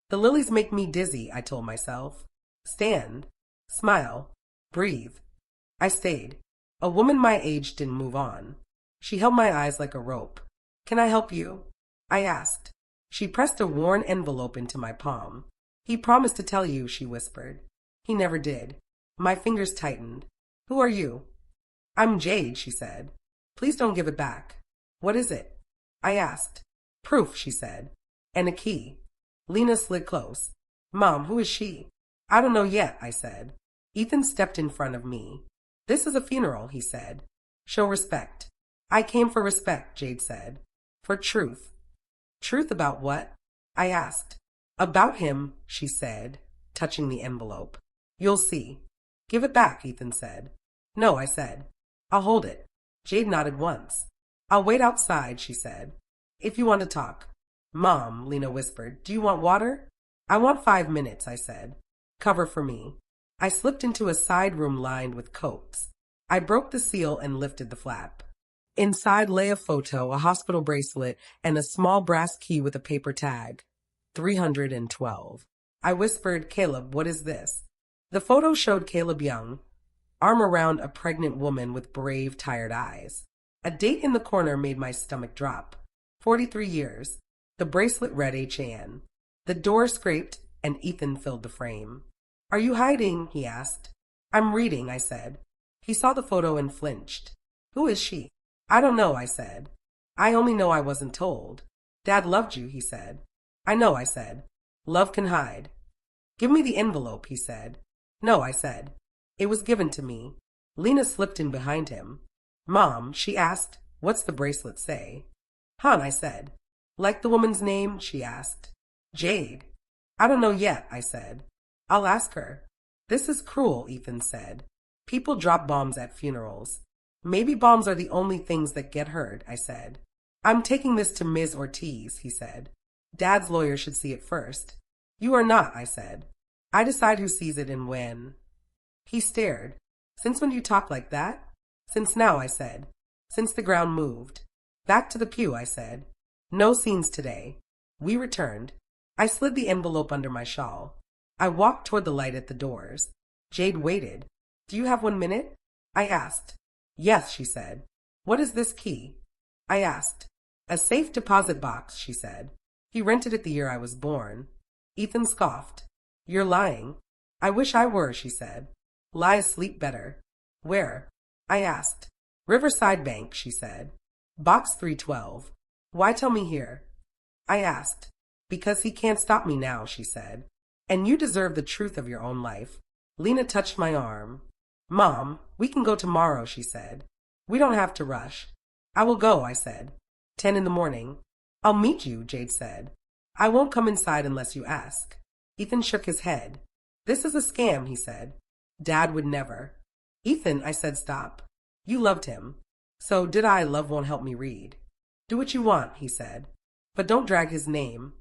The lilies make me dizzy, I told myself. Stand. Smile. Breathe. I stayed. A woman my age didn't move on. She held my eyes like a rope. Can I help you? I asked. She pressed a worn envelope into my palm. He promised to tell you, she whispered. He never did. My fingers tightened. Who are you? I'm Jade, she said. Please don't give it back. What is it? I asked. Proof, she said. And a key. Lena slid close. Mom, who is she? I don't know yet, I said. Ethan stepped in front of me. This is a funeral, he said. Show respect. I came for respect, Jade said. For truth. Truth about what? I asked. About him, she said, touching the envelope. You'll see. Give it back, Ethan said. No, I said. I'll hold it. Jade nodded once. I'll wait outside, she said. If you want to talk. Mom, Lena whispered, do you want water? I want 5 minutes, I said. Cover for me. I slipped into a side room lined with coats. I broke the seal and lifted the flap. Inside lay a photo, a hospital bracelet, and a small brass key with a paper tag. 312. I whispered, Caleb, what is this? The photo showed Caleb young, arm around a pregnant woman with brave, tired eyes. A date in the corner made my stomach drop. 43 years. The bracelet read HAN. The door scraped, and Ethan filled the frame. Are you hiding? He asked. I'm reading, I said. He saw the photo and flinched. Who is she? I don't know, I said. I only know I wasn't told. Dad loved you, he said. I know, I said. Love can hide. Give me the envelope, he said. No, I said. It was given to me. Lena slipped in behind him. Mom, she asked, what's the bracelet say? Han, I said. Like the woman's name? She asked. Jade. I don't know yet, I said. I'll ask her. This is cruel, Ethan said. People drop bombs at funerals. Maybe bombs are the only things that get heard, I said. I'm taking this to Ms. Ortiz, he said. Dad's lawyer should see it first. You are not, I said. I decide who sees it and when. He stared. Since when do you talk like that? Since now, I said. Since the ground moved. Back to the pew, I said. No scenes today. We returned. I slid the envelope under my shawl. I walked toward the light at the doors. Jade waited. Do you have 1 minute? I asked. Yes, she said. What is this key? I asked. A safe deposit box, she said. He rented it the year I was born. Ethan scoffed. You're lying. I wish I were, she said. Lies sleep better. Where? I asked. Riverside Bank, she said. Box 312. Why tell me here? I asked. Because he can't stop me now, she said. And you deserve the truth of your own life. Lena touched my arm. Mom, we can go tomorrow, she said. We don't have to rush. I will go, I said. 10 in the morning. I'll meet you, Jade said. I won't come inside unless you ask. Ethan shook his head. This is a scam, he said. Dad would never. Ethan, I said, stop. You loved him. So did I. Love won't help me read. Do what you want, he said. But don't drag his name.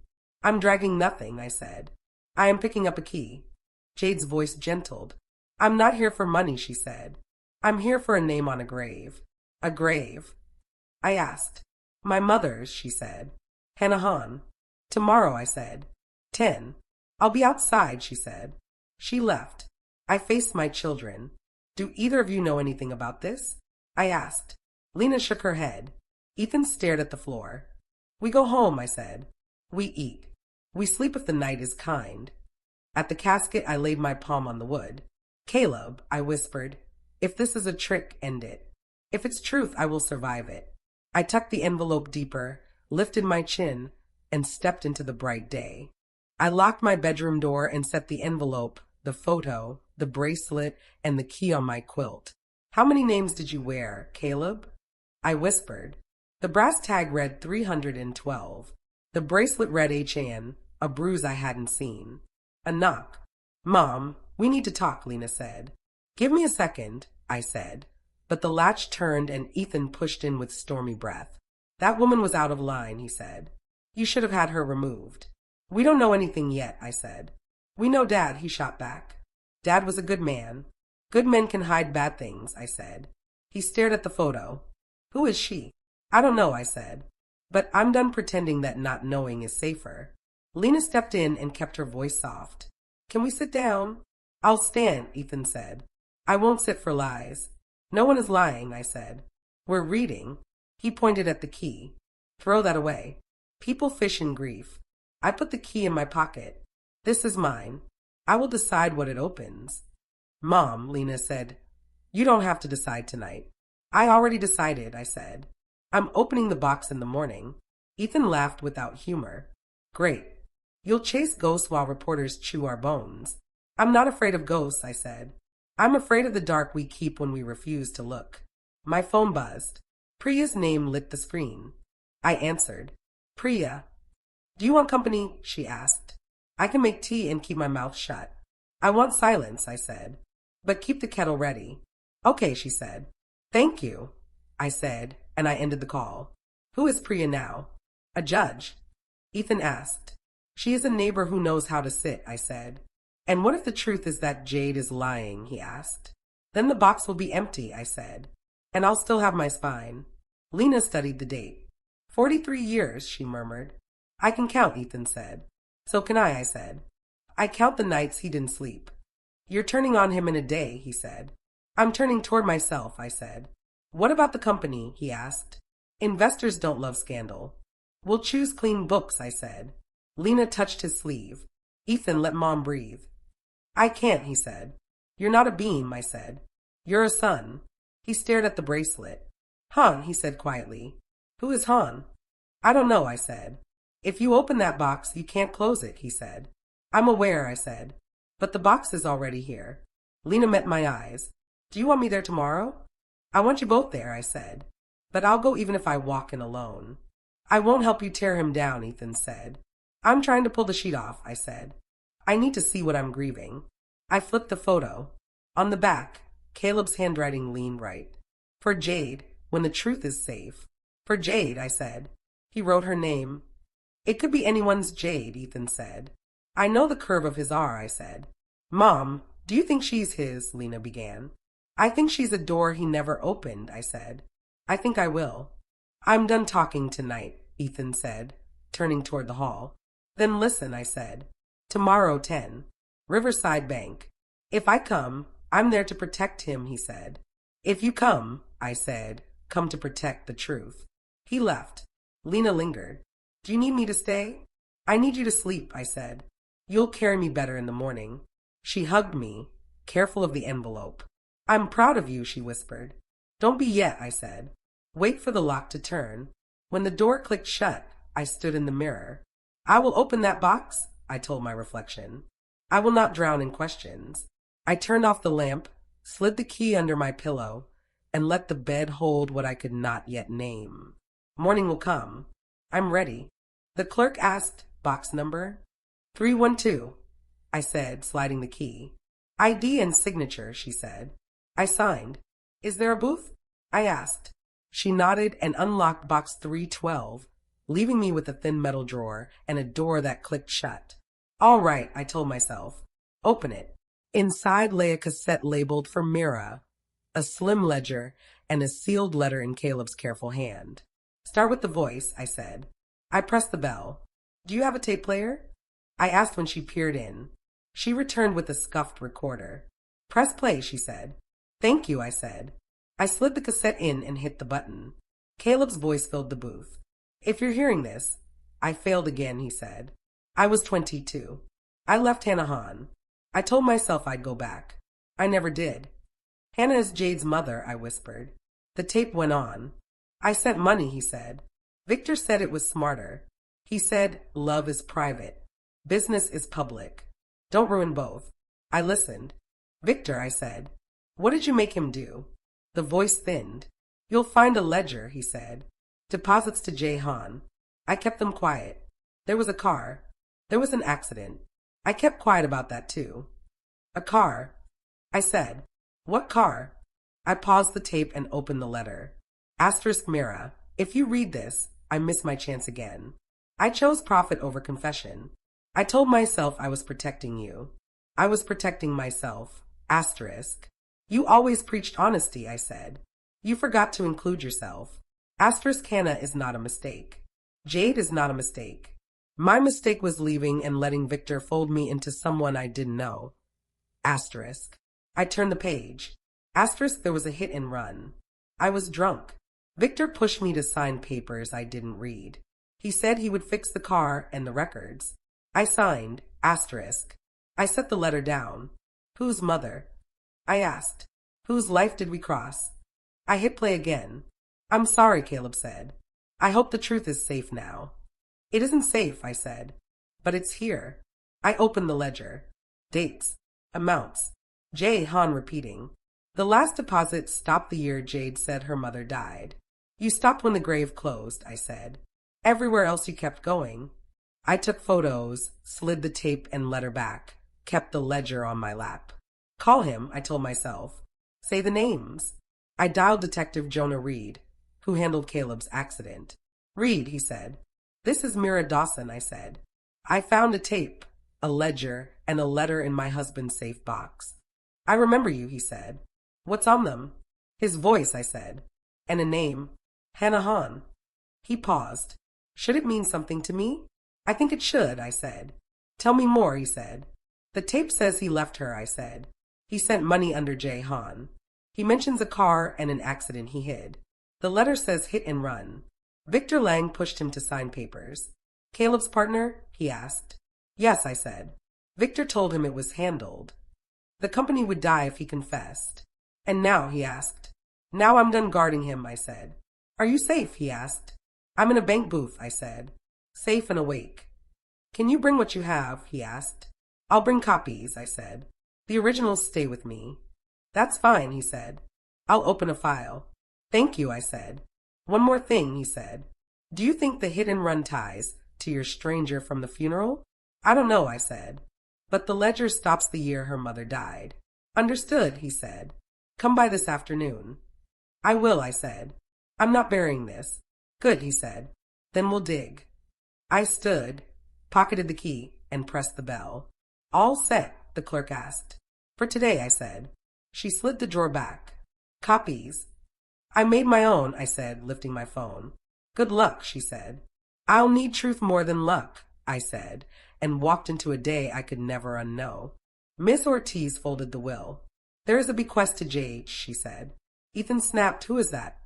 I'm dragging nothing, I said. I am picking up a key. Jade's voice gentled. I'm not here for money, she said. I'm here for a name on a grave. A grave. I asked. My mother's, she said. Hannah Hahn. Tomorrow, I said. 10. I'll be outside, she said. She left. I faced my children. Do either of you know anything about this? I asked. Lena shook her head. Ethan stared at the floor. We go home, I said. We eat. We sleep if the night is kind. At the casket, I laid my palm on the wood. Caleb, I whispered, if this is a trick, end it. If it's truth, I will survive it. I tucked the envelope deeper, lifted my chin, and stepped into the bright day. I locked my bedroom door and set the envelope, the photo, the bracelet, and the key on my quilt. How many names did you wear, Caleb? I whispered. The brass tag read 312. The bracelet read HAN, a bruise I hadn't seen. A knock. Mom, we need to talk, Lena said. Give me a second, I said. But the latch turned and Ethan pushed in with stormy breath. That woman was out of line, he said. You should have had her removed. We don't know anything yet, I said. We know Dad, he shot back. Dad was a good man. Good men can hide bad things, I said. He stared at the photo. Who is she? I don't know, I said. But I'm done pretending that not knowing is safer. Lena stepped in and kept her voice soft. Can we sit down? I'll stand, Ethan said. I won't sit for lies. No one is lying, I said. We're reading. He pointed at the key. Throw that away. People fish in grief. I put the key in my pocket. This is mine. I will decide what it opens. Mom, Lena said, you don't have to decide tonight. I already decided, I said. I'm opening the box in the morning. Ethan laughed without humor. Great. You'll chase ghosts while reporters chew our bones. I'm not afraid of ghosts, I said. I'm afraid of the dark we keep when we refuse to look. My phone buzzed. Priya's name lit the screen. I answered. Priya. Do you want company? She asked. I can make tea and keep my mouth shut. I want silence, I said. But keep the kettle ready. Okay, she said. Thank you, I said, and I ended the call. Who is Priya now? A judge. Ethan asked. She is a neighbor who knows how to sit, I said. And what if the truth is that Jade is lying, he asked. Then the box will be empty, I said. And I'll still have my spine. Lena studied the date. 43 years, she murmured. I can count, Ethan said. So can I said. I count the nights he didn't sleep. You're turning on him in a day, he said. I'm turning toward myself, I said. What about the company, he asked. Investors don't love scandal. We'll choose clean books, I said. Lena touched his sleeve. Ethan, let Mom breathe. I can't, he said. You're not a beam, I said. You're a son. He stared at the bracelet. Han, he said quietly. Who is Han? I don't know, I said. If you open that box, you can't close it, he said. I'm aware, I said. But the box is already here. Lena met my eyes. Do you want me there tomorrow? I want you both there, I said. But I'll go even if I walk in alone. I won't help you tear him down, Ethan said. I'm trying to pull the sheet off, I said. I need to see what I'm grieving. I flipped the photo. On the back, Caleb's handwriting leaned right. For Jade, when the truth is safe. For Jade, I said. He wrote her name. It could be anyone's Jade, Ethan said. I know the curve of his R, I said. Mom, do you think she's his? Lena began. I think she's a door he never opened, I said. I think I will. I'm done talking tonight, Ethan said, turning toward the hall. Then listen, I said. Tomorrow 10. Riverside Bank. If I come, I'm there to protect him, he said. If you come, I said, come to protect the truth. He left. Lena lingered. Do you need me to stay? I need you to sleep, I said. You'll carry me better in the morning. She hugged me, careful of the envelope. I'm proud of you, she whispered. Don't be yet, I said. Wait for the lock to turn. When the door clicked shut, I stood in the mirror. I will open that box, I told my reflection. I will not drown in questions. I turned off the lamp, slid the key under my pillow, and let the bed hold what I could not yet name. Morning will come. I'm ready. The clerk asked, box number? 312, I said, sliding the key. ID and signature, she said. I signed. Is there a booth? I asked. She nodded and unlocked box 312, leaving me with a thin metal drawer and a door that clicked shut. All right, I told myself. Open it. Inside lay a cassette labeled for Mira, a slim ledger, and a sealed letter in Caleb's careful hand. Start with the voice, I said. I pressed the bell. Do you have a tape player? I asked when she peered in. She returned with a scuffed recorder. Press play, she said. Thank you, I said. I slid the cassette in and hit the button. Caleb's voice filled the booth. If you're hearing this, I failed again, he said. I was 22. I left Hannah Han. I told myself I'd go back. I never did. Hannah is Jade's mother, I whispered. The tape went on. I sent money, he said. Victor said it was smarter. He said, love is private. Business is public. Don't ruin both. I listened. Victor, I said. What did you make him do? The voice thinned. You'll find a ledger, he said. Deposits to Jay Han. I kept them quiet. There was a car. There was an accident. I kept quiet about that too. A car. I said. What car? I paused the tape and opened the letter. Asterisk Mira. If you read this, I miss my chance again. I chose profit over confession. I told myself I was protecting you. I was protecting myself. Asterisk. You always preached honesty, I said. You forgot to include yourself. Asterisk Hannah is not a mistake. Jade is not a mistake. My mistake was leaving and letting Victor fold me into someone I didn't know. Asterisk. I turned the page. Asterisk, there was a hit and run. I was drunk. Victor pushed me to sign papers I didn't read. He said he would fix the car and the records. I signed. Asterisk. I set the letter down. Whose mother? I asked. Whose life did we cross? I hit play again. I'm sorry, Caleb said. I hope the truth is safe now. It isn't safe, I said. But it's here. I opened the ledger. Dates. Amounts. J. Han repeating. The last deposit stopped the year Jade said her mother died. You stopped when the grave closed, I said. Everywhere else you kept going. I took photos, slid the tape and letter back, kept the ledger on my lap. Call him, I told myself. Say the names. I dialed Detective Jonah Reed, who handled Caleb's accident. Reed, he said. This is Mira Dawson, I said. I found a tape, a ledger, and a letter in my husband's safe box. I remember you, he said. What's on them? His voice, I said. And a name. Hannah Han. He paused. Should it mean something to me? I think it should, I said. Tell me more, he said. The tape says he left her, I said. He sent money under J. Han. He mentions a car and an accident he hid. The letter says hit and run. Victor Lang pushed him to sign papers. Caleb's partner? He asked. Yes, I said. Victor told him it was handled. The company would die if he confessed. And now, he asked. Now I'm done guarding him, I said. Are you safe, he asked. I'm in a bank booth, I said. Safe and awake. Can you bring what you have, he asked. I'll bring copies, I said. The originals stay with me. That's fine, he said. I'll open a file. Thank you, I said. One more thing, he said. Do you think the hit and run ties to your stranger from the funeral? I don't know, I said. But the ledger stops the year her mother died. Understood, he said. Come by this afternoon. I will, I said. I'm not burying this. Good, he said. Then we'll dig. I stood, pocketed the key, and pressed the bell. All set, the clerk asked. For today, I said. She slid the drawer back. Copies. I made my own, I said, lifting my phone. Good luck, she said. I'll need truth more than luck, I said, and walked into a day I could never unknow. Miss Ortiz folded the will. There is a bequest to Jade, she said. Ethan snapped, Who is that?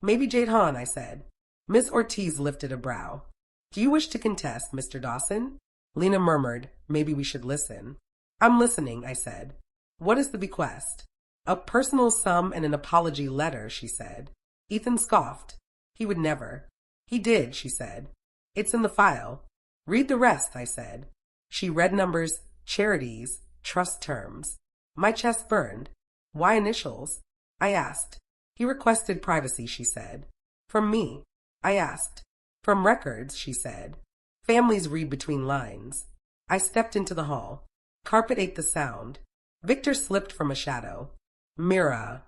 Maybe Jade Han, I said. Miss Ortiz lifted a brow. Do you wish to contest, Mr. Dawson? Lena murmured, Maybe we should listen. I'm listening, I said. What is the bequest? A personal sum and an apology letter, she said. Ethan scoffed. He would never. He did, she said. It's in the file. Read the rest, I said. She read numbers, charities, trust terms. My chest burned. Why initials? I asked. He requested privacy, she said. From me? I asked. From records, she said. Families read between lines. I stepped into the hall. Carpet ate the sound. Victor slipped from a shadow. Mira.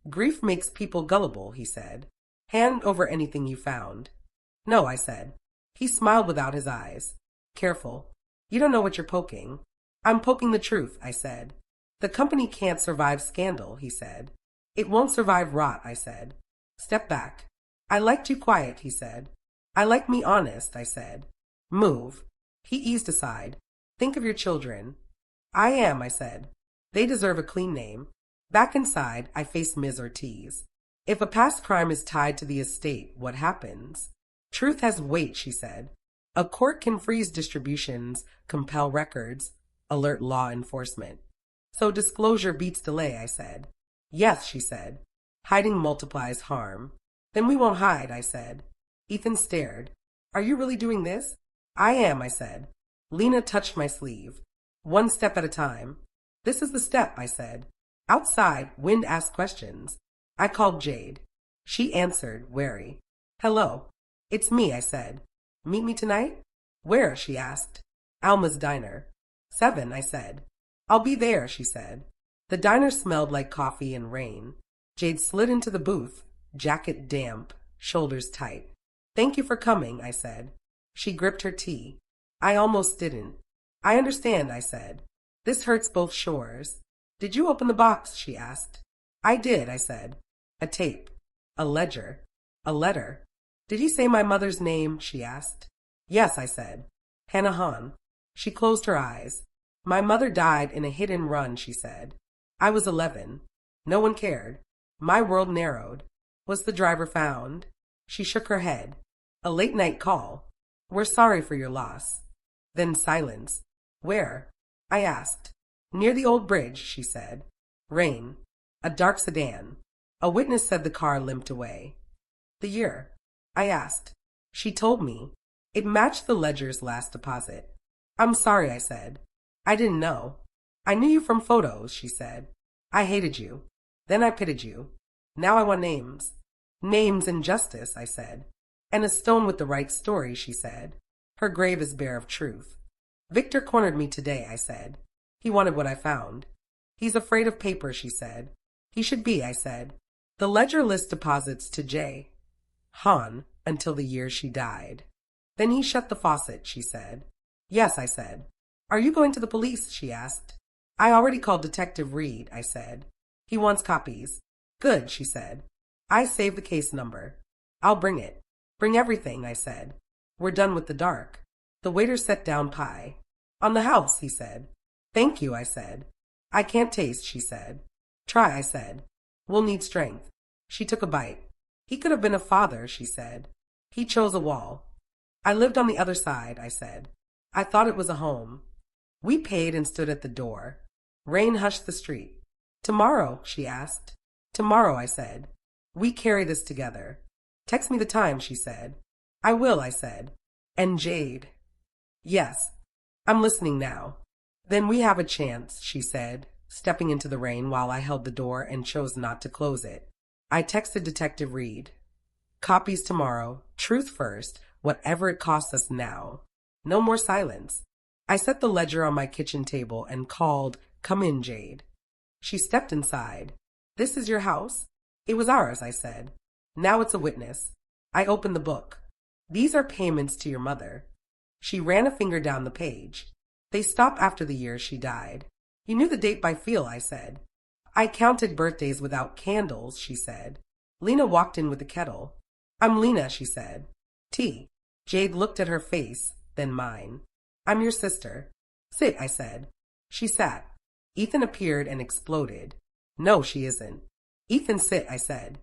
Grief makes people gullible, he said. Hand over anything you found. No, I said. He smiled without his eyes. Careful. You don't know what you're poking. I'm poking the truth, I said. The company can't survive scandal, he said. It won't survive rot, I said. Step back. I liked you quiet, he said. I like me honest, I said. Move. He eased aside. Think of your children. I am, I said. They deserve a clean name. Back inside, I faced Ms. Ortiz. If a past crime is tied to the estate, what happens? Truth has weight, she said. A court can freeze distributions, compel records, alert law enforcement. So disclosure beats delay, I said. Yes, she said. Hiding multiplies harm. Then we won't hide, I said. Ethan stared. Are you really doing this? I am, I said. Lena touched my sleeve. One step at a time. This is the step, I said. Outside, Wind asked questions. I called Jade. She answered, wary. Hello. It's me, I said. Meet me tonight? Where? She asked. Alma's diner. 7, I said. I'll be there, she said. The diner smelled like coffee and rain. Jade slid into the booth, jacket damp, shoulders tight. Thank you for coming, I said. She gripped her tea. I almost didn't. I understand, I said. This hurts both shores. Did you open the box? She asked. I did, I said. A tape. A ledger. A letter. Did he say my mother's name? She asked. Yes, I said. Hannah Hahn. She closed her eyes. My mother died in a hit-and-run, she said. I was 11. No one cared. My world narrowed. Was the driver found? She shook her head. A late-night call. We're sorry for your loss. Then silence. Where? I asked. Near the old bridge, she said. Rain. A dark sedan. A witness said the car limped away. The year? I asked. She told me. It matched the ledger's last deposit. I'm sorry, I said. I didn't know. I knew you from photos, she said. I hated you. Then I pitied you. Now I want names. Names and justice, I said. And a stone with the right story, she said. Her grave is bare of truth. Victor cornered me today, I said. He wanted what I found. He's afraid of paper, she said. He should be, I said. The ledger lists deposits to J. Hahn until the year she died. Then he shut the faucet, she said. Yes, I said. Are you going to the police? She asked. I already called Detective Reed, I said. He wants copies. Good, she said. I saved the case number. I'll bring it. Bring everything, I said. We're done with the dark. The waiter set down pie. On the house, he said. Thank you, I said. I can't taste, she said. Try, I said. We'll need strength. She took a bite. He could have been a father, she said. He chose a wall. I lived on the other side, I said. I thought it was a home. We paid and stood at the door. Rain hushed the street. Tomorrow, she asked. Tomorrow, I said. We carry this together. Text me the time, she said. I will, I said. And Jade. Yes. I'm listening now. Then we have a chance, she said, stepping into the rain while I held the door and chose not to close it. I texted Detective Reed. Copies tomorrow. Truth first, whatever it costs us now. No more silence. I set the ledger on my kitchen table and called, Come in, Jade. She stepped inside. This is your house? It was ours, I said. Now it's a witness. I opened the book. These are payments to your mother. She ran a finger down the page. They stop after the year she died. You knew the date by feel, I said. I counted birthdays without candles, she said. Lena walked in with the kettle. I'm Lena, she said. Tea. Jade looked at her face, then mine. I'm your sister. Sit, I said. She sat. Ethan appeared and exploded. No, she isn't. Ethan, sit, I said.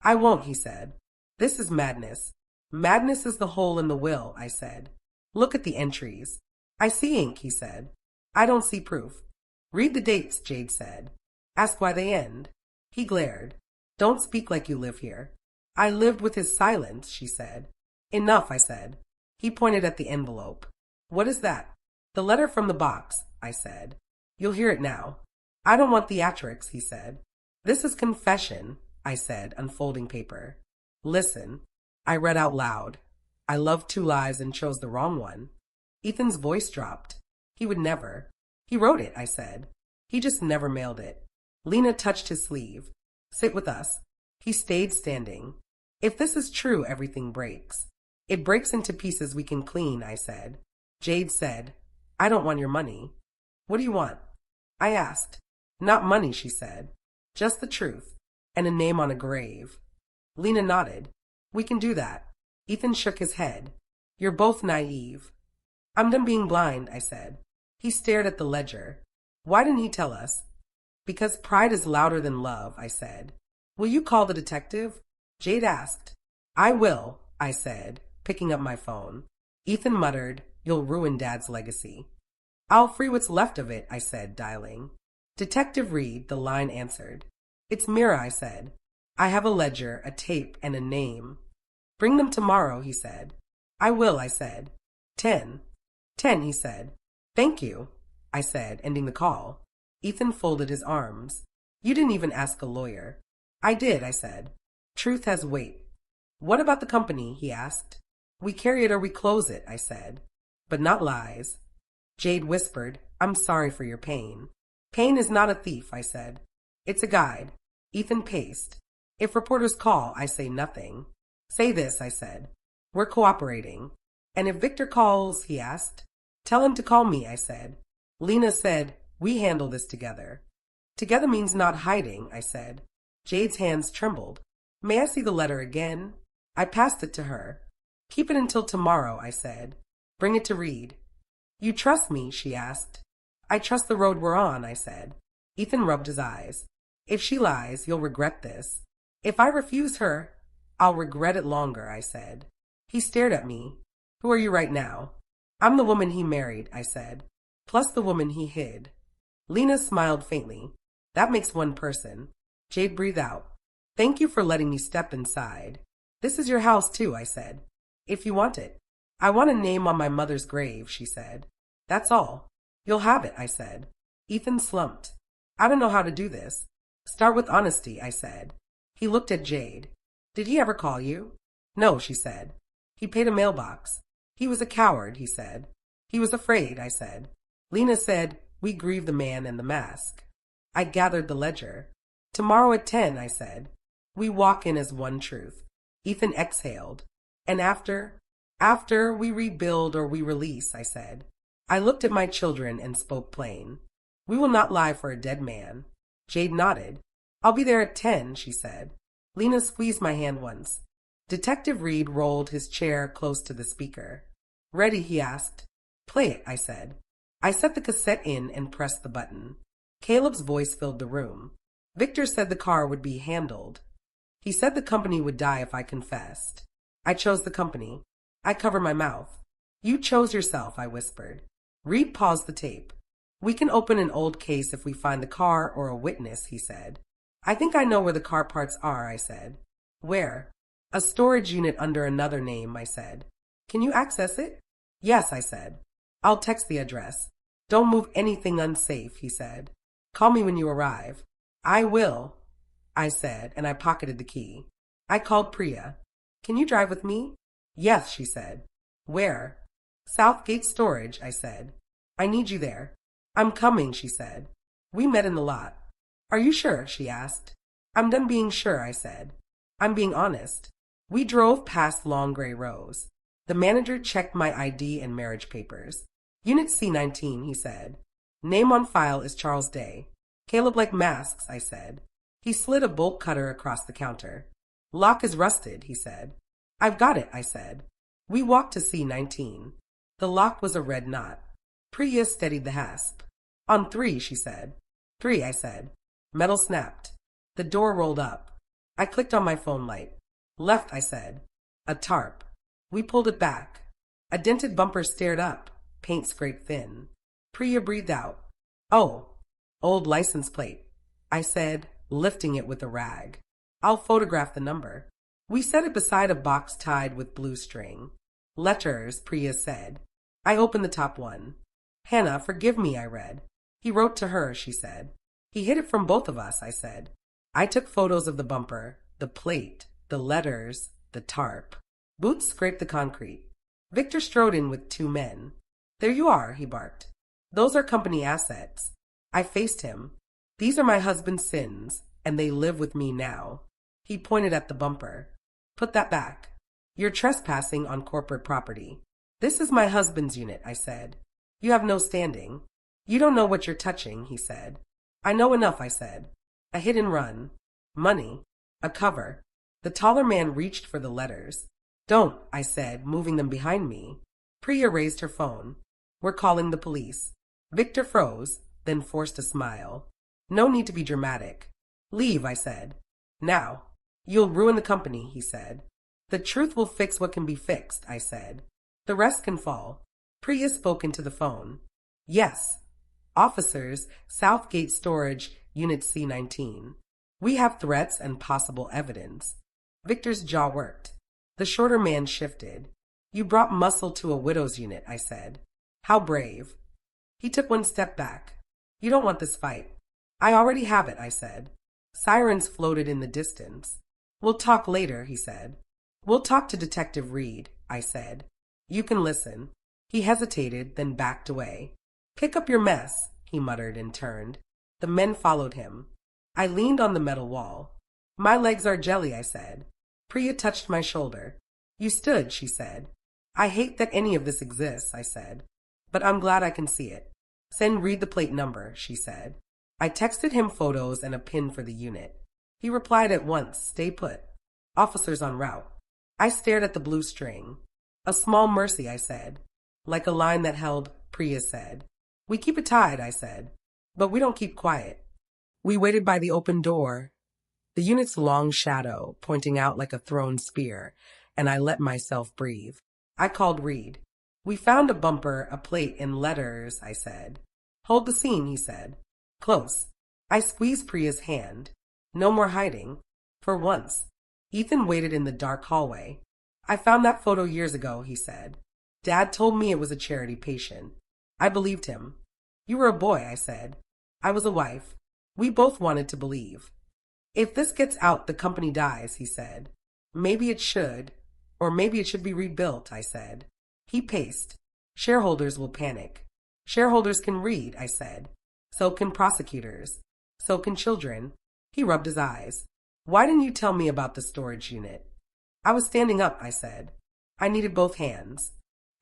I won't, he said. This is madness. Madness is the hole in the will, I said. Look at the entries. I see ink, he said. I don't see proof. Read the dates, Jade said. Ask why they end. He glared. Don't speak like you live here. I lived with his silence, she said. Enough, I said. He pointed at the envelope. What is that? The letter from the box, I said. You'll hear it now. I don't want theatrics, he said. This is confession, I said, unfolding paper. Listen. I read out loud. I loved 2 lives and chose the wrong one. Ethan's voice dropped. He would never. He wrote it, I said. He just never mailed it. Lena touched his sleeve. Sit with us. He stayed standing. If this is true, everything breaks. It breaks into pieces we can clean, I said. Jade said, I don't want your money. What do you want? I asked. Not money, she said. Just the truth. And a name on a grave. Lena nodded. We can do that. Ethan shook his head. You're both naive. I'm done being blind, I said. He stared at the ledger. Why didn't he tell us? Because pride is louder than love, I said. Will you call the detective? Jade asked. I will, I said, picking up my phone. Ethan muttered, You'll ruin Dad's legacy. I'll free what's left of it, I said, dialing. Detective Reed, the line answered. It's Mira, I said. I have a ledger, a tape, and a name. Bring them tomorrow, he said. I will, I said. 10. 10, he said. Thank you, I said, ending the call. Ethan folded his arms. You didn't even ask a lawyer. I did, I said. Truth has weight. What about the company, he asked. We carry it or we close it, I said. But not lies. Jade whispered, I'm sorry for your pain. Pain is not a thief, I said. It's a guide. Ethan paced. If reporters call, I say nothing. Say this, I said. We're cooperating. And if Victor calls, he asked. Tell him to call me, I said. Lena said, we handle this together. Together means not hiding, I said. Jade's hands trembled. May I see the letter again? I passed it to her. Keep it until tomorrow, I said. Bring it to Reed. You trust me? She asked. I trust the road we're on, I said. Ethan rubbed his eyes. If she lies, you'll regret this. If I refuse her, I'll regret it longer, I said. He stared at me. Who are you right now? I'm the woman he married, I said, plus the woman he hid. Lena smiled faintly. That makes one person. Jade breathed out. Thank you for letting me step inside. This is your house too, I said. If you want it. I want a name on my mother's grave, she said. That's all. You'll have it, I said. Ethan slumped. I don't know how to do this. Start with honesty, I said. He looked at Jade. Did he ever call you? No, she said. He paid a mailbox. He was a coward, he said. He was afraid, I said. Lena said, we grieve the man and the mask. I gathered the ledger. Tomorrow at 10, I said. We walk in as one truth. Ethan exhaled. And after we rebuild or we release, I said. I looked at my children and spoke plain. We will not lie for a dead man. Jade nodded. I'll be there at 10, she said. Lena squeezed my hand once. Detective Reed rolled his chair close to the speaker. Ready, he asked. Play it, I said. I set the cassette in and pressed the button. Caleb's voice filled the room. Victor said the car would be handled. He said the company would die if I confessed. I chose the company. I covered my mouth. You chose yourself, I whispered. Reed paused the tape. We can open an old case if we find the car or a witness, he said. I think I know where the car parts are, I said. Where? A storage unit under another name, I said. Can you access it? Yes, I said. I'll text the address. Don't move anything unsafe, he said. Call me when you arrive. I will, I said, and I pocketed the key. I called Priya. Can you drive with me? Yes, she said. Where? Southgate Storage, I said. I need you there. I'm coming, she said. We met in the lot. Are you sure? She asked. I'm done being sure, I said. I'm being honest. We drove past long gray rows. The manager checked my ID and marriage papers. Unit C19, he said. Name on file is Charles Day. Caleb like masks, I said. He slid a bolt cutter across the counter. Lock is rusted, he said. I've got it, I said. We walked to C19. The lock was a red knot. Priya steadied the hasp. On 3, she said. 3, I said. Metal snapped. The door rolled up. I clicked on my phone light. Left, I said. A tarp. We pulled it back. A dented bumper stared up, paint scraped thin. Priya breathed out. Oh, old license plate, I said, lifting it with a rag. I'll photograph the number. We set it beside a box tied with blue string. Letters, Priya said. I opened the top one. Hannah, forgive me, I read. He wrote to her, she said. He hid it from both of us, I said. I took photos of the bumper, the plate, the letters, the tarp. Boots scraped the concrete. Victor strode in with 2 men. There you are, he barked. Those are company assets. I faced him. These are my husband's sins, and they live with me now. He pointed at the bumper. Put that back. You're trespassing on corporate property. This is my husband's unit, I said. You have no standing. You don't know what you're touching, he said. I know enough, I said. A hit and run. Money. A cover. The taller man reached for the letters. Don't, I said, moving them behind me. Priya raised her phone. We're calling the police. Victor froze, then forced a smile. No need to be dramatic. Leave, I said. Now. You'll ruin the company, he said. The truth will fix what can be fixed, I said. The rest can fall. Priya spoke into the phone. Yes. Officers, Southgate Storage, Unit C19. We have threats and possible evidence. Victor's jaw worked. The shorter man shifted. You brought muscle to a widow's unit, I said. How brave. He took one step back. You don't want this fight. I already have it, I said. Sirens floated in the distance. We'll talk later, he said. We'll talk to Detective Reed, I said. You can listen. He hesitated, then backed away. Pick up your mess, he muttered and turned. The men followed him. I leaned on the metal wall. My legs are jelly, I said. Priya touched my shoulder. You stood, she said. I hate that any of this exists, I said. But I'm glad I can see it. Send Reed the plate number, she said. I texted him photos and a pin for the unit. He replied at once, stay put. Officers en route. I stared at the blue string. A small mercy, I said. Like a line that held, Priya said. We keep it tied, I said. But we don't keep quiet. We waited by the open door, the unit's long shadow pointing out like a thrown spear, and I let myself breathe. I called Reed. We found a bumper, a plate in letters, I said. Hold the scene, he said. Close. I squeezed Priya's hand. No more hiding. For once. Ethan waited in the dark hallway. I found that photo years ago, he said. Dad told me it was a charity patient. I believed him. You were a boy, I said. I was a wife. We both wanted to believe. If this gets out, the company dies, he said. Maybe it should, or maybe it should be rebuilt, I said. He paced. Shareholders will panic. Shareholders can read, I said. So can prosecutors. So can children. He rubbed his eyes. Why didn't you tell me about the storage unit? I was standing up, I said. I needed both hands.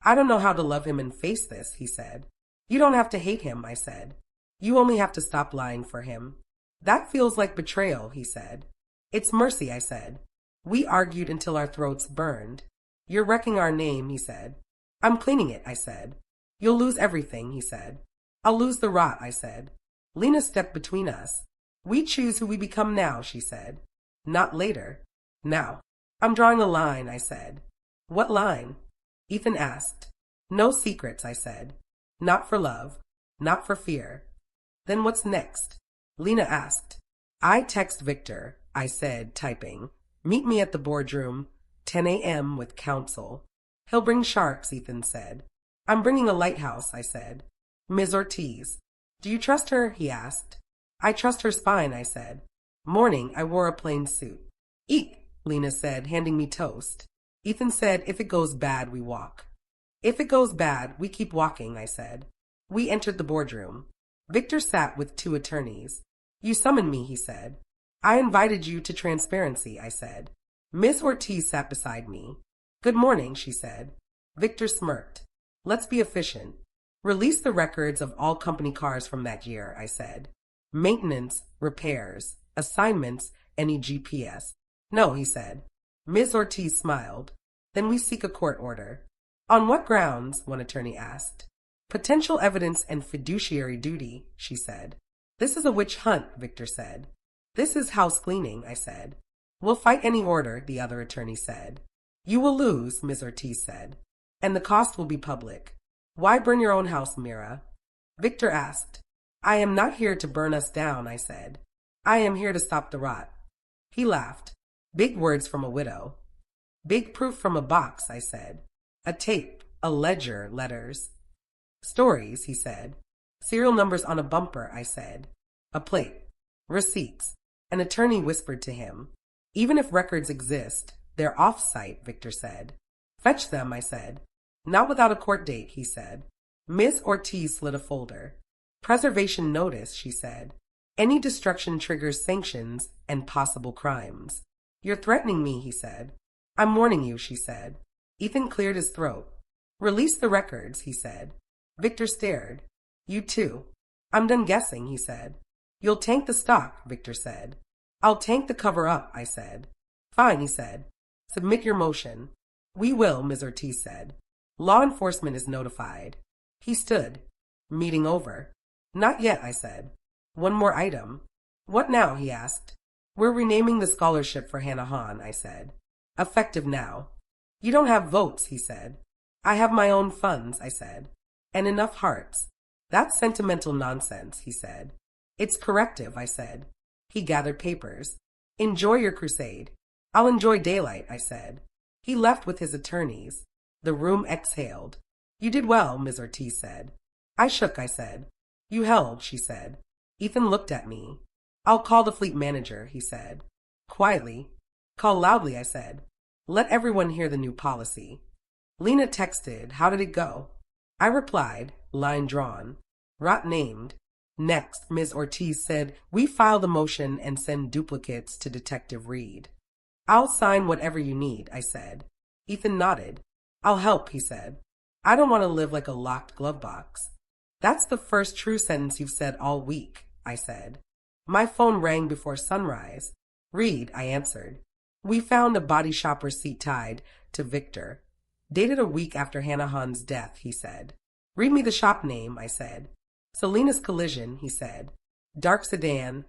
I don't know how to love him and face this, he said. You don't have to hate him, I said. You only have to stop lying for him. That feels like betrayal, he said. It's mercy, I said. We argued until our throats burned. You're wrecking our name, he said. I'm cleaning it, I said. You'll lose everything, he said. I'll lose the rot, I said. Lena stepped between us. We choose who we become now, she said. Not later. Now. I'm drawing a line, I said. What line? Ethan asked. No secrets, I said. Not for love. Not for fear. Then what's next? Lena asked. I text Victor, I said, typing. Meet me at the boardroom, 10 a.m. with counsel. He'll bring sharks, Ethan said. I'm bringing a lighthouse, I said. Ms. Ortiz. Do you trust her? He asked. I trust her spine, I said. Morning, I wore a plain suit. Eat, Lena said, handing me toast. Ethan said, if it goes bad, we walk. If it goes bad, we keep walking, I said. We entered the boardroom. Victor sat with two attorneys. You summoned me, he said. I invited you to transparency, I said. Miss Ortiz sat beside me. Good morning, she said. Victor smirked. Let's be efficient. Release the records of all company cars from that year, I said. Maintenance, repairs, assignments, any GPS. No, he said. Ms. Ortiz smiled. Then we seek a court order. On what grounds? One attorney asked. Potential evidence and fiduciary duty, she said. This is a witch hunt, Victor said. This is house cleaning, I said. We'll fight any order, the other attorney said. You will lose, Ms. Ortiz said. And the cost will be public. Why burn your own house, Mira? Victor asked. I am not here to burn us down, I said. I am here to stop the rot. He laughed. Big words from a widow. Big proof from a box, I said. A tape, a ledger, letters. Stories, he said. Serial numbers on a bumper, I said. A plate. Receipts. An attorney whispered to him. Even if records exist, they're off-site, Victor said. Fetch them, I said. Not without a court date, he said. Ms. Ortiz slid a folder. Preservation notice, she said. Any destruction triggers sanctions and possible crimes. You're threatening me, he said. I'm warning you, she said. Ethan cleared his throat. Release the records, he said. Victor stared. You too. I'm done guessing, he said. You'll tank the stock, Victor said. I'll tank the cover-up, I said. Fine, he said. Submit your motion. We will, Ms. Ortiz said. Law enforcement is notified. He stood. Meeting over. Not yet, I said. One more item. What now, he asked. We're renaming the scholarship for Hannah Hahn, I said. Effective now. You don't have votes, he said. I have my own funds, I said. And enough hearts. That's sentimental nonsense, he said. It's corrective, I said. He gathered papers. Enjoy your crusade. I'll enjoy daylight, I said. He left with his attorneys. The room exhaled. You did well, Ms. Ortiz said. I shook, I said. You held, she said. Ethan looked at me. I'll call the fleet manager, he said. Quietly. Call loudly, I said. Let everyone hear the new policy. Lena texted, how did it go? I replied, line drawn. Rot named. Next, Ms. Ortiz said, we file the motion and send duplicates to Detective Reed. I'll sign whatever you need, I said. Ethan nodded. I'll help, he said. I don't want to live like a locked glove box. That's the first true sentence you've said all week, I said. My phone rang before sunrise. Reed, I answered. We found a body shop receipt tied to Victor. Dated a week after Hannah Hahn's death, he said. Read me the shop name, I said. Selena's Collision, he said. Dark sedan,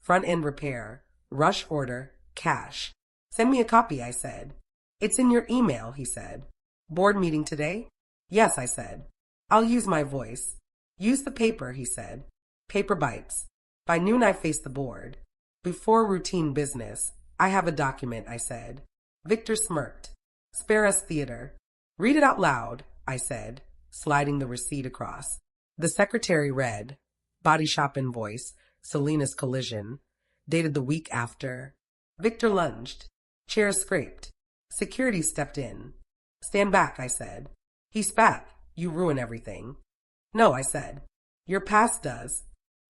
front end repair, rush order, cash. Send me a copy, I said. It's in your email, he said. Board meeting today? Yes, I said. I'll use my voice. Use the paper, he said. Paper bites. By noon I faced the board. Before routine business, I have a document, I said. Victor smirked. Spare us theater. Read it out loud, I said, sliding the receipt across. The secretary read, Body shop invoice, Selena's Collision, dated the week after. Victor lunged. Chairs scraped. Security stepped in. Stand back, I said. He spat. You ruin everything. No, I said. Your past does.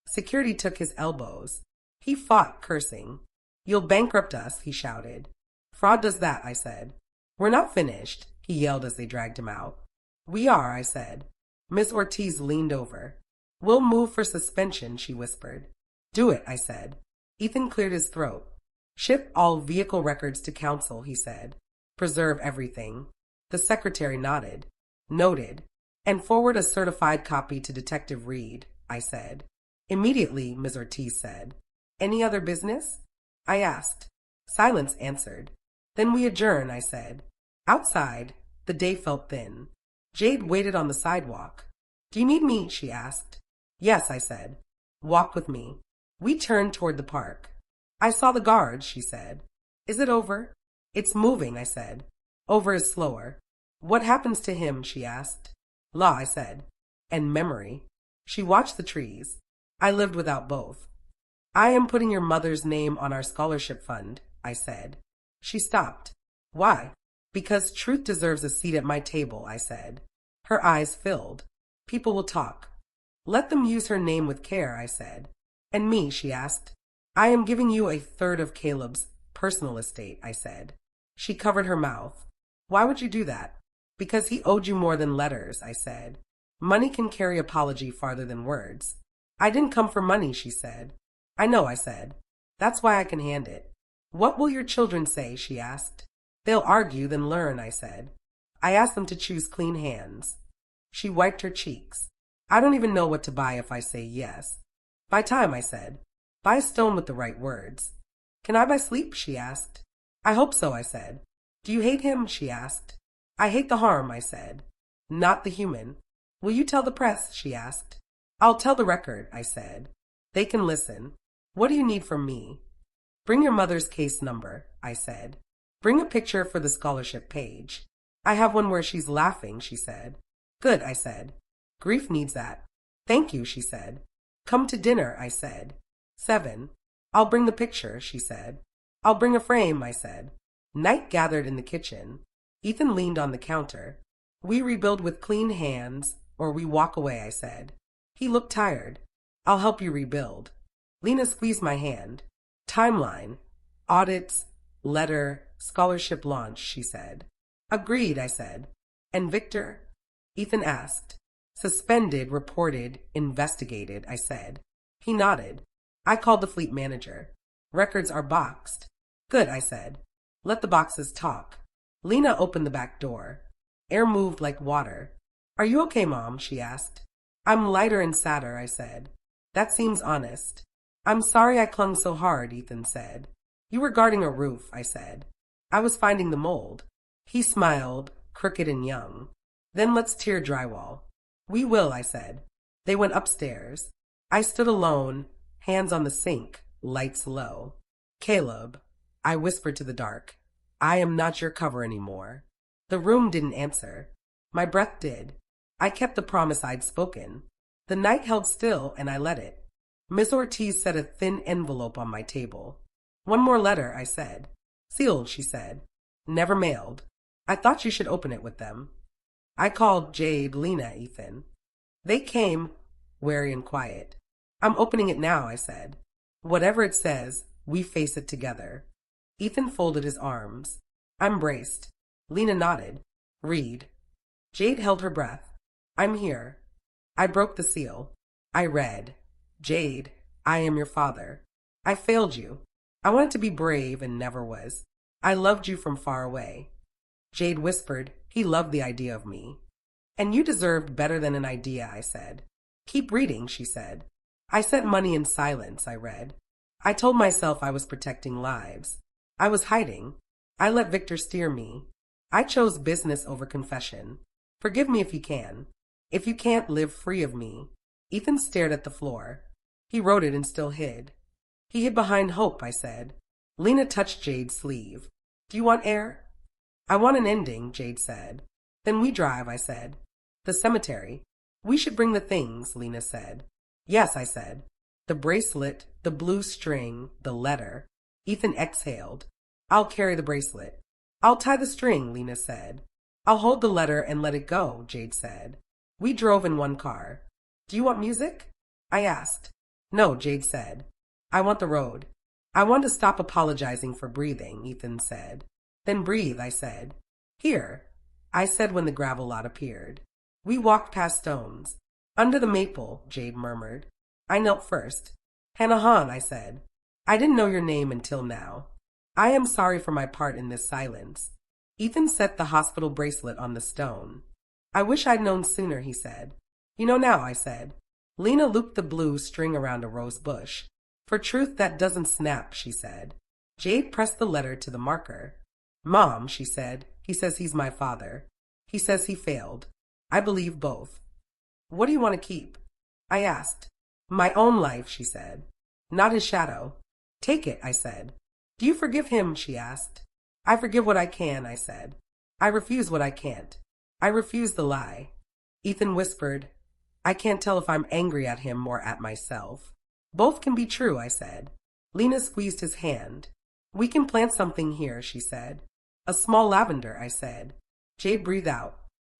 Security took his elbows. He fought, cursing. You'll bankrupt us, he shouted. Fraud does that, I said. We're not finished, he yelled as they dragged him out. We are, I said. Miss Ortiz leaned over. We'll move for suspension, she whispered. Do it, I said. Ethan cleared his throat. Ship all vehicle records to counsel, he said. Preserve everything. The secretary nodded. Noted. And forward a certified copy to Detective Reed, I said. Immediately, Ms. Ortiz said. Any other business? I asked. Silence answered. Then we adjourn, I said. Outside, the day felt thin. Jade waited on the sidewalk. Do you need me? She asked. Yes, I said. Walk with me. We turned toward the park. I saw the guards, she said. Is it over? It's moving, I said. Over is slower. What happens to him? She asked. Law, I said. And memory. She watched the trees. I lived without both. I am putting your mother's name on our scholarship fund, I said. She stopped. Why? Because truth deserves a seat at my table, I said. Her eyes filled. People will talk. Let them use her name with care, I said. And me, she asked. I am giving you a third of Caleb's personal estate, I said. She covered her mouth. Why would you do that? Because he owed you more than letters, I said. Money can carry apology farther than words. I didn't come for money, she said. I know, I said. That's why I can hand it. What will your children say? She asked. They'll argue, then learn, I said. I asked them to choose clean hands. She wiped her cheeks. I don't even know what to buy if I say yes. Buy time, I said. Buy a stone with the right words. Can I buy sleep? She asked. I hope so, I said. Do you hate him? She asked. I hate the harm, I said. Not the human. Will you tell the press? She asked. I'll tell the Record, I said. They can listen. What do you need from me? Bring your mother's case number, I said. Bring a picture for the scholarship page. I have one where she's laughing, she said. Good, I said. Grief needs that. Thank you, she said. Come to dinner, I said. 7. I'll bring the picture, she said. I'll bring a frame, I said. Night gathered in the kitchen. Ethan leaned on the counter. We rebuild with clean hands, or we walk away, I said. He looked tired. I'll help you rebuild. Lena squeezed my hand. Timeline. Audits. Letter. Scholarship launch, she said. Agreed, I said. And Victor? Ethan asked. Suspended, reported, investigated, I said. He nodded. I called the fleet manager. Records are boxed. Good, I said. Let the boxes talk. Lena opened the back door. Air moved like water. Are you okay, Mom? She asked. I'm lighter and sadder, I said. That seems honest. I'm sorry I clung so hard, Ethan said. You were guarding a roof, I said. I was finding the mold. He smiled, crooked and young. Then let's tear drywall. We will, I said. They went upstairs. I stood alone, hands on the sink, lights low. Caleb, I whispered to the dark. I am not your cover anymore. The room didn't answer. My breath did. I kept the promise I'd spoken. The night held still, and I let it. Miss Ortiz set a thin envelope on my table. One more letter, I said. Sealed, she said. Never mailed. I thought you should open it with them. I called Jade, Lena, Ethan. They came, wary and quiet. I'm opening it now, I said. Whatever it says, we face it together. Ethan folded his arms. I'm braced. Lena nodded. Read. Jade held her breath. I'm here. I broke the seal. I read. Jade, I am your father. I failed you. I wanted to be brave and never was. I loved you from far away. Jade whispered, he loved the idea of me. And you deserved better than an idea, I said. Keep reading, she said. I sent money in silence, I read. I told myself I was protecting lives. I was hiding. I let Victor steer me. I chose business over confession. Forgive me if you can. If you can't, live free of me. Ethan stared at the floor. He wrote it and still hid. He hid behind hope, I said. Lena touched Jade's sleeve. Do you want air? I want an ending, Jade said. Then we drive, I said. The cemetery. We should bring the things, Lena said. Yes, I said. The bracelet, the blue string, the letter. Ethan exhaled. I'll carry the bracelet. I'll tie the string, Lena said. I'll hold the letter and let it go, Jade said. We drove in one car. Do you want music? I asked. No, Jade said. I want the road. I want to stop apologizing for breathing, Ethan said. Then breathe, I said. Here, I said when the gravel lot appeared. We walked past stones. Under the maple, Jade murmured. I knelt first. Hannah Hahn, I said. I didn't know your name until now. I am sorry for my part in this silence. Ethan set the hospital bracelet on the stone. I wish I'd known sooner, he said. You know now, I said. Lena looped the blue string around a rose bush. For truth that doesn't snap, she said. Jade pressed the letter to the marker. Mom, she said, he says he's my father. He says he failed. I believe both. What do you want to keep? I asked. My own life, she said. Not his shadow. Take it, I said. Do you forgive him? She asked. I forgive what I can, I said. I refuse what I can't. I refuse the lie. Ethan whispered. I can't tell if I'm angry at him or at myself. Both can be true, I said. Lena squeezed his hand. We can plant something here, she said. A small lavender, I said. Jade breathed out.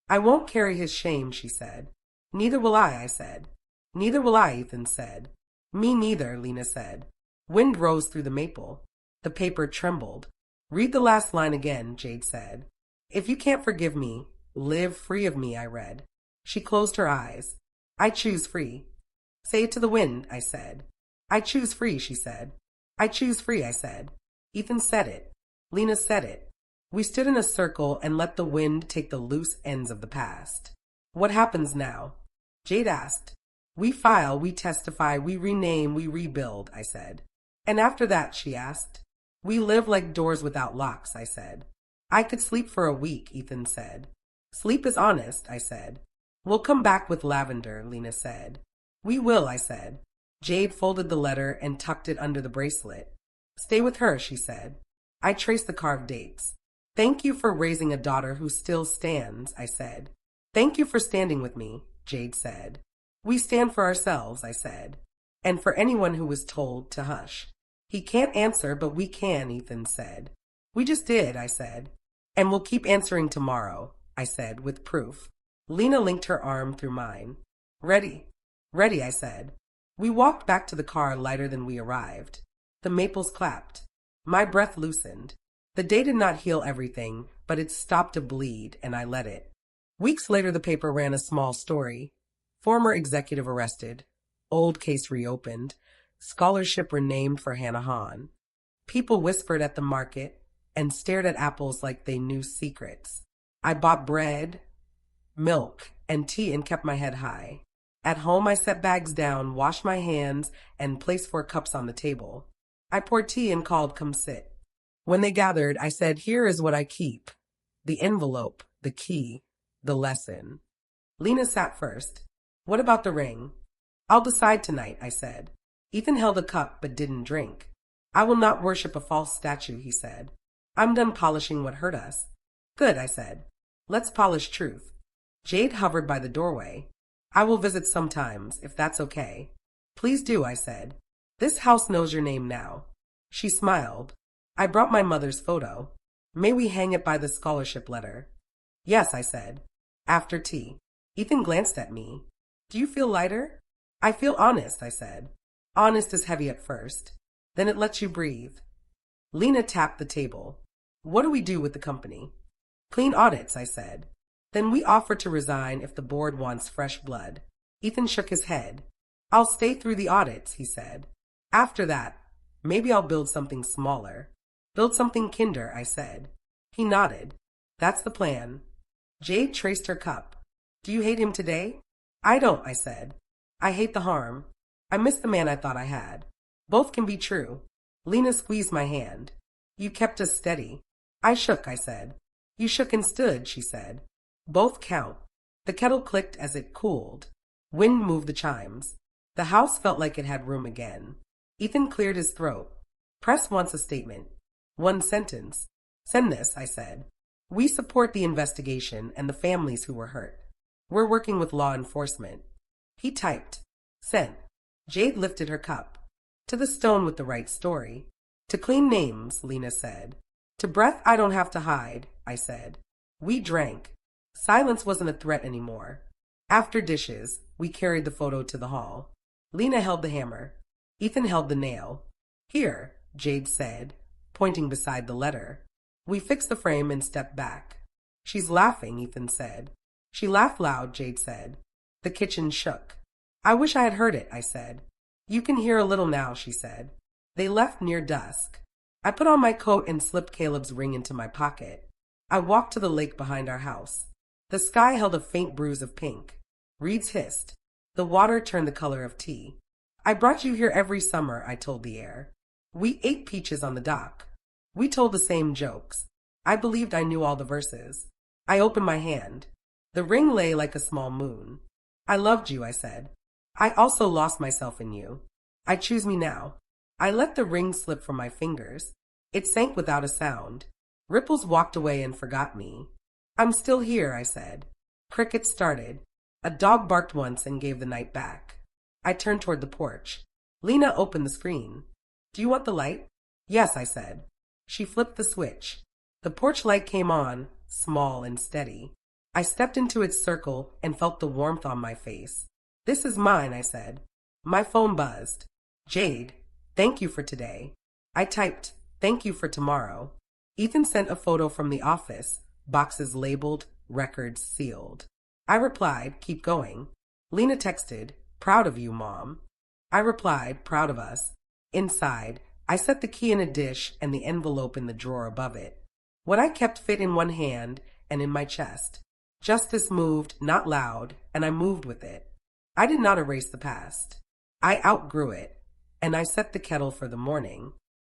I won't carry his shame, she said. Neither will I said. Neither will I, Ethan said. Me neither, Lena said. Wind rose through the maple. The paper trembled. Read the last line again, Jade said. If you can't forgive me, live free of me, I read. She closed her eyes. I choose free. Say it to the wind, I said. I choose free, she said. I choose free, I said. Ethan said it. Lena said it. We stood in a circle and let the wind take the loose ends of the past. What happens now? Jade asked. We file, we testify, we rename, we rebuild, I said. And after that, she asked. We live like doors without locks, I said. I could sleep for a week, Ethan said. Sleep is honest, I said. We'll come back with lavender, Lena said. We will, I said. Jade folded the letter and tucked it under the bracelet. Stay with her, she said. I traced the carved dates. Thank you for raising a daughter who still stands, I said. Thank you for standing with me, Jade said. We stand for ourselves, I said. And for anyone who was told to hush. He can't answer, but we can, Ethan said. We just did, I said. And we'll keep answering tomorrow, I said, with proof. Lena linked her arm through mine. Ready. Ready, I said. We walked back to the car lighter than we arrived. The maples clapped. My breath loosened. The day did not heal everything, but it stopped to bleed, and I let it. Weeks later, the paper ran a small story. Former executive arrested. Old case reopened. Scholarship renamed for Hannah Hahn. People whispered at the market and stared at apples like they knew secrets. I bought bread, milk, and tea and kept my head high. At home, I set bags down, washed my hands, and placed 4 cups on the table. I poured tea and called, come sit. When they gathered, I said, here is what I keep. The envelope, the key, the lesson. Lena sat first. What about the ring? I'll decide tonight, I said. Ethan held a cup but didn't drink. I will not worship a false statue, he said. I'm done polishing what hurt us. Good, I said. Let's polish truth. Jade hovered by the doorway. I will visit sometimes, if that's okay. Please do, I said. This house knows your name now. She smiled. I brought my mother's photo. May we hang it by the scholarship letter? Yes, I said. After tea. Ethan glanced at me. Do you feel lighter? I feel honest, I said. Honest is heavy at first. Then it lets you breathe. Lena tapped the table. What do we do with the company? Clean audits, I said. Then we offer to resign if the board wants fresh blood. Ethan shook his head. I'll stay through the audits, he said. After that, maybe I'll build something smaller. Build something kinder, I said. He nodded. That's the plan. Jade traced her cup. Do you hate him today? I don't, I said. I hate the harm. I miss the man I thought I had. Both can be true. Lena squeezed my hand. You kept us steady. I shook, I said. You shook and stood, she said. Both count. The kettle clicked as it cooled. Wind moved the chimes. The house felt like it had room again. Ethan cleared his throat. Press wants a statement. One sentence. Send this, I said. We support the investigation and the families who were hurt. We're working with law enforcement. He typed. Sent. Jade lifted her cup. To the stone with the right story. To clean names, Lena said. To breath I don't have to hide, I said. We drank. Silence wasn't a threat anymore. After dishes, we carried the photo to the hall. Lena held the hammer. Ethan held the nail. Here, Jade said, pointing beside the letter. We fixed the frame and stepped back. She's laughing, Ethan said. She laughed loud, Jade said. The kitchen shook. I wish I had heard it, I said. You can hear a little now, she said. They left near dusk. I put on my coat and slipped Caleb's ring into my pocket. I walked to the lake behind our house. The sky held a faint bruise of pink. Reeds hissed. The water turned the color of tea. I brought you here every summer, I told the air. We ate peaches on the dock. We told the same jokes. I believed I knew all the verses. I opened my hand. The ring lay like a small moon. I loved you, I said. I also lost myself in you. I choose me now. I let the ring slip from my fingers. It sank without a sound. Ripples walked away and forgot me. I'm still here, I said. Crickets started. A dog barked once and gave the night back. I turned toward the porch. Lena opened the screen. Do you want the light? Yes, I said. She flipped the switch. The porch light came on, small and steady. I stepped into its circle and felt the warmth on my face. This is mine, I said. My phone buzzed. Jade, thank you for today. I typed, thank you for tomorrow. Ethan sent a photo from the office, boxes labeled, records sealed. I replied, keep going. Lena texted, proud of you, Mom. I replied, proud of us. Inside, I set the key in a dish and the envelope in the drawer above it. What I kept fit in one hand and in my chest. Justice moved, not loud, and I moved with it. I did not erase the past. I outgrew it, and I set the kettle for the morning.